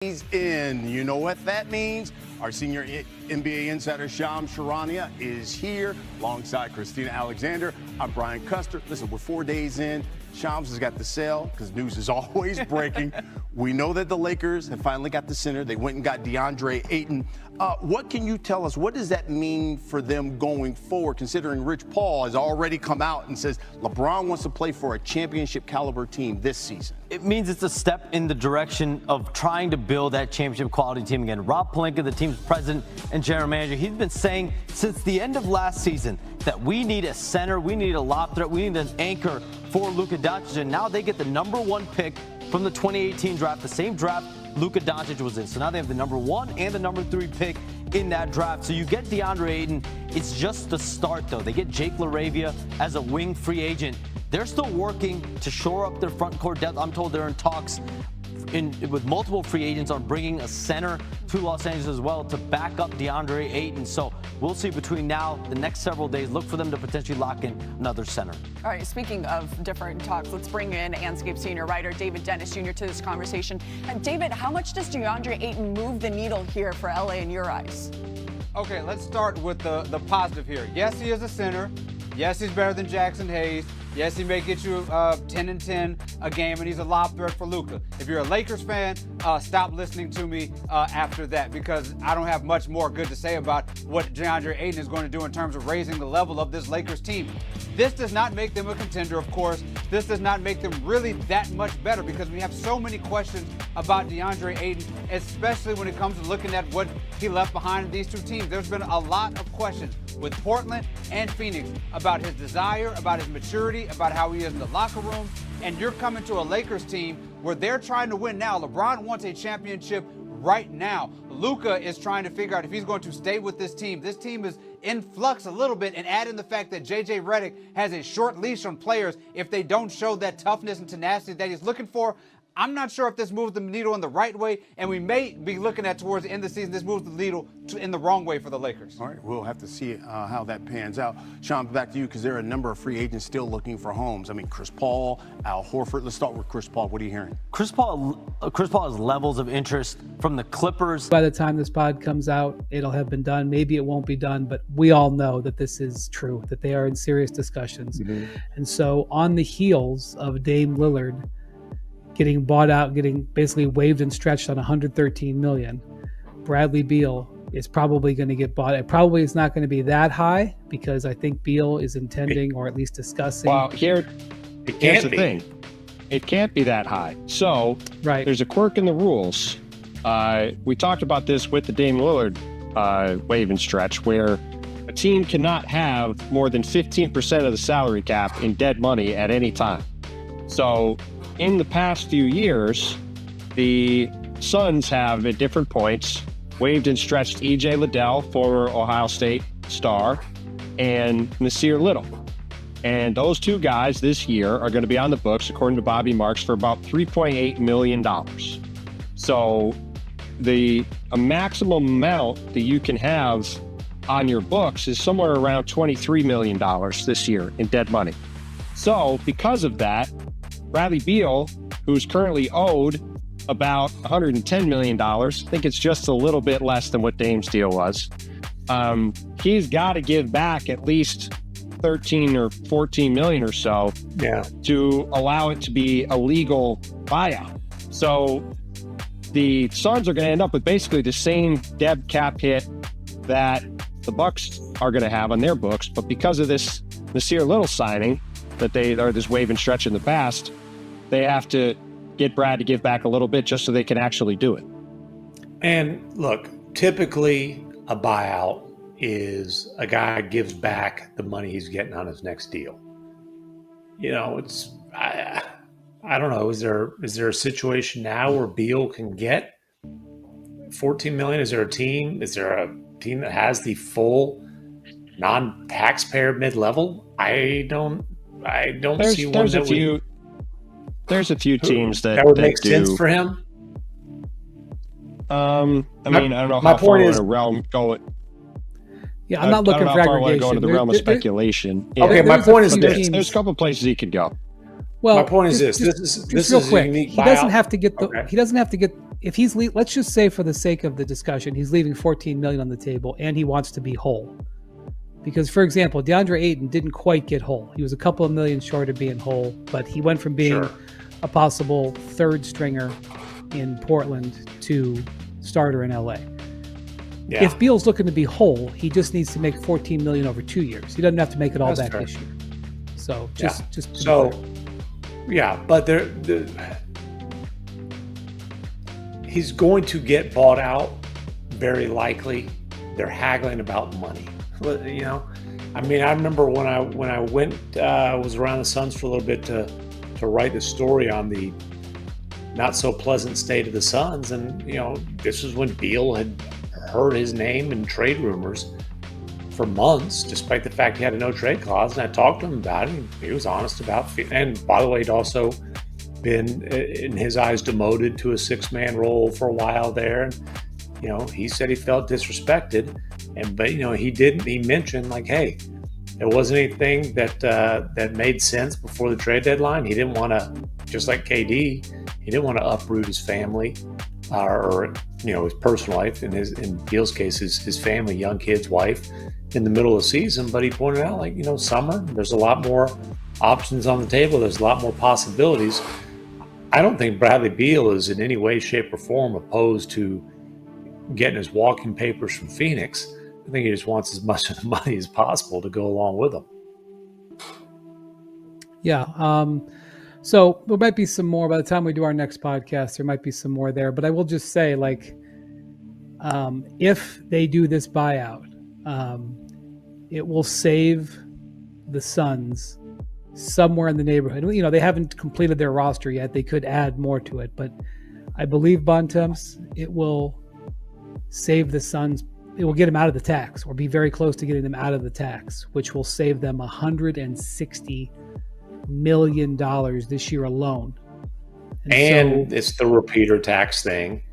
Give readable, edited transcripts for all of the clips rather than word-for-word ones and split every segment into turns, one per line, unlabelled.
He's in. You know what that means? Our senior NBA insider, Sham Charania, is here alongside Christina Alexander. I'm Brian Custer. Listen, we're 4 days in. Shams has got the sale because news is always breaking. We know that the Lakers have finally got the center. They went and got DeAndre Ayton. What can you tell us? What does that mean for them going forward, considering Rich Paul has already come out and says LeBron wants to play for a championship caliber team this season?
It means it's a step in the direction of trying to build that championship quality team again. Rob Pelinka, the team's president and general manager, he's been saying since the end of last season that we need a center, we need a lob threat, we need an anchor for Luka Doncic, and now they get the #1 pick from the 2018 draft, the same draft Luka Doncic was in. So now they have the #1 and the #3 pick in that draft. So you get DeAndre Ayton. It's just the start, though. They get Jake LaRavia as a wing free agent. They're still working to shore up their front court depth. I'm told they're in talks with multiple free agents on bringing a center to Los Angeles as well to back up DeAndre Ayton. So we'll see between now, the next several days, look for them to potentially lock in another center.
All right, speaking of different talks, let's bring in Anscape senior writer David Dennis Jr. to this conversation. David, how much does DeAndre Ayton move the needle here for LA in your eyes?
Okay, let's start with the positive here. Yes, he is a center. Yes, he's better than Jackson Hayes. Yes, he may get you 10 and 10 a game, and he's a lob threat for Luka. If you're a Lakers fan, stop listening to me after that, because I don't have much more good to say about what DeAndre Ayton is going to do in terms of raising the level of this Lakers team. This does not make them a contender, of course. This does not make them really that much better, because we have so many questions about DeAndre Ayton, especially when it comes to looking at what he left behind in these two teams. There's been a lot of questions with Portland and Phoenix about his desire, about his maturity, about how he is in the locker room. And you're coming to a Lakers team where they're trying to win now. LeBron wants a championship right now. Luka is trying to figure out if he's going to stay with this team. This team is in flux a little bit, and add in the fact that JJ Redick has a short leash on players if they don't show that toughness and tenacity that he's looking for. I'm not sure if this moves the needle in the right way, and we may be looking at towards the end of the season, this moves the needle in the wrong way for the Lakers.
All right, we'll have to see how that pans out. Sean, back to you, because there are a number of free agents still looking for homes. I mean, Chris Paul, Al Horford. Let's start with Chris Paul. What are you hearing?
Chris Paul has levels of interest from the Clippers.
By the time this pod comes out, it'll have been done. Maybe it won't be done, but we all know that this is true, that they are in serious discussions. Mm-hmm. And so on the heels of Dame Lillard getting bought out, getting basically waived and stretched on $113 million, Bradley Beal is probably going to get bought. It probably is not going to be that high, because I think Beal is intending, or at least discussing.
Well, here's the thing. It can't be that high. So there's a quirk in the rules. We talked about this with the Dame Lillard waive and stretch, where a team cannot have more than 15% of the salary cap in dead money at any time. So in the past few years, the Suns have at different points waived and stretched E.J. Liddell, former Ohio State star, and Nasir Little. And those two guys this year are going to be on the books, according to Bobby Marks, for about $3.8 million. So a maximum amount that you can have on your books is somewhere around $23 million this year in dead money. So because of that, Bradley Beal, who's currently owed about $110 million, I think it's just a little bit less than what Dame's deal was. He's got to give back at least 13 or 14 million or so to allow it to be a legal buyout. So the Suns are going to end up with basically the same dead cap hit that the Bucks are going to have on their books, but because of this Nasir Little signing that this wave and stretch in the past, they have to get Brad to give back a little bit just so they can actually do it.
And look, typically a buyout is a guy gives back the money he's getting on his next deal. You know, I don't know. Is there a situation now where Beal can get $14 million? Is there a team that has the full non-taxpayer mid-level? I don't see one that would.
There's a few teams that
would make sense for him.
I mean, I don't know how far in a realm go it.
Yeah, I'm not looking for aggregation. I want to
go into the realm of speculation.
Okay, my point is
there's a couple of places he could go.
Well,
my point is this. This is
real quick.
a unique
He doesn't have to get the.
Okay.
He doesn't have to get if he's let's just say for the sake of the discussion, he's leaving $14 million on the table and he wants to be whole. Because, for example, Deandre Ayton didn't quite get whole. He was a couple of million short of being whole, but he went from being a possible third stringer in Portland to starter in LA. Yeah. If Beal's looking to be whole, he just needs to make $14 million over 2 years. He doesn't have to make it all back this year. So
but he's going to get bought out, very likely. They're haggling about money. You know, I mean, I remember when I went, was around the Suns for a little bit to write the story on the not so pleasant state of the Suns, and you know, this was when Beal had heard his name in trade rumors for months, despite the fact he had a no trade clause. And I talked to him about it. He was honest about it. And by the way, he'd also been, in his eyes, demoted to a 6-man role for a while there. And, you know, he said he felt disrespected. But, you know, he mentioned, like, hey, there wasn't anything that made sense before the trade deadline. He didn't want to, just like KD, he didn't want to uproot his family or you know, his personal life. In Beal's case, his family, young kids, wife, in the middle of the season. But he pointed out, like, you know, summer, there's a lot more options on the table. There's a lot more possibilities. I don't think Bradley Beal is in any way, shape, or form opposed to getting his walking papers from Phoenix. I think he just wants as much of the money as possible to go along with him.
Yeah. So there might be some more by the time we do our next podcast. There might be some more there, but I will just say, like, if they do this buyout, it will save the Suns somewhere in the neighborhood. You know, they haven't completed their roster yet. They could add more to it, but I believe, Bontemps, it will save the Suns. It will get them out of the tax, or be very close to getting them out of the tax, which will save them $160 million this year alone.
And so, it's the repeater tax thing.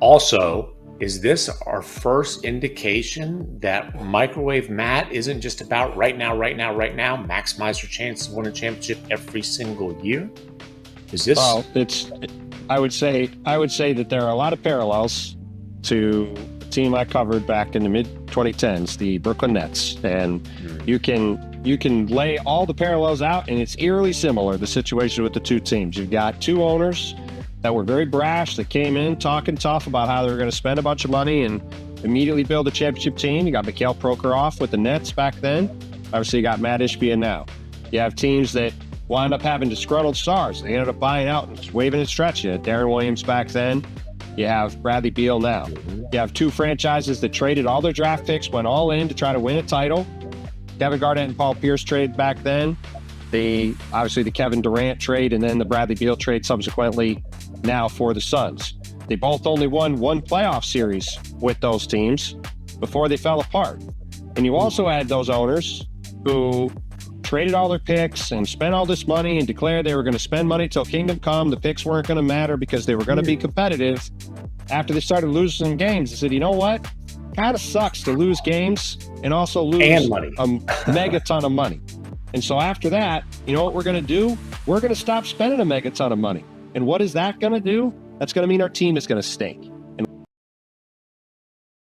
Also, is this our first indication that microwave Matt isn't just about right now, maximize your chance to win a championship every single year? Is this?
Well, I would say that there are a lot of parallels to a team I covered back in the mid-2010s, the Brooklyn Nets, and you can lay all the parallels out, and it's eerily similar, the situation with the two teams. You've got two owners that were very brash, that came in talking tough about how they were going to spend a bunch of money and immediately build a championship team. You got Mikhail Prokhorov with the Nets back then. Obviously, you got Matt Ishbia now. You have teams that wind up having disgruntled stars. They ended up buying out and just waving and stretching. You had Darren Williams back then. You have Bradley Beal now. You have two franchises that traded all their draft picks, went all in to try to win a title. Kevin Garnett and Paul Pierce trade back then. Obviously the Kevin Durant trade, and then the Bradley Beal trade subsequently now for the Suns. They both only won one playoff series with those teams before they fell apart. And you also had those owners who traded all their picks and spent all this money and declared they were going to spend money till kingdom come. The picks weren't going to matter because they were going to be competitive. After they started losing some games, they said, you know what? Kind of sucks to lose games and also lose a mega ton of money. And so after that, you know what we're going to do? We're going to stop spending a mega ton of money. And what is that going to do? That's going to mean our team is going to stink.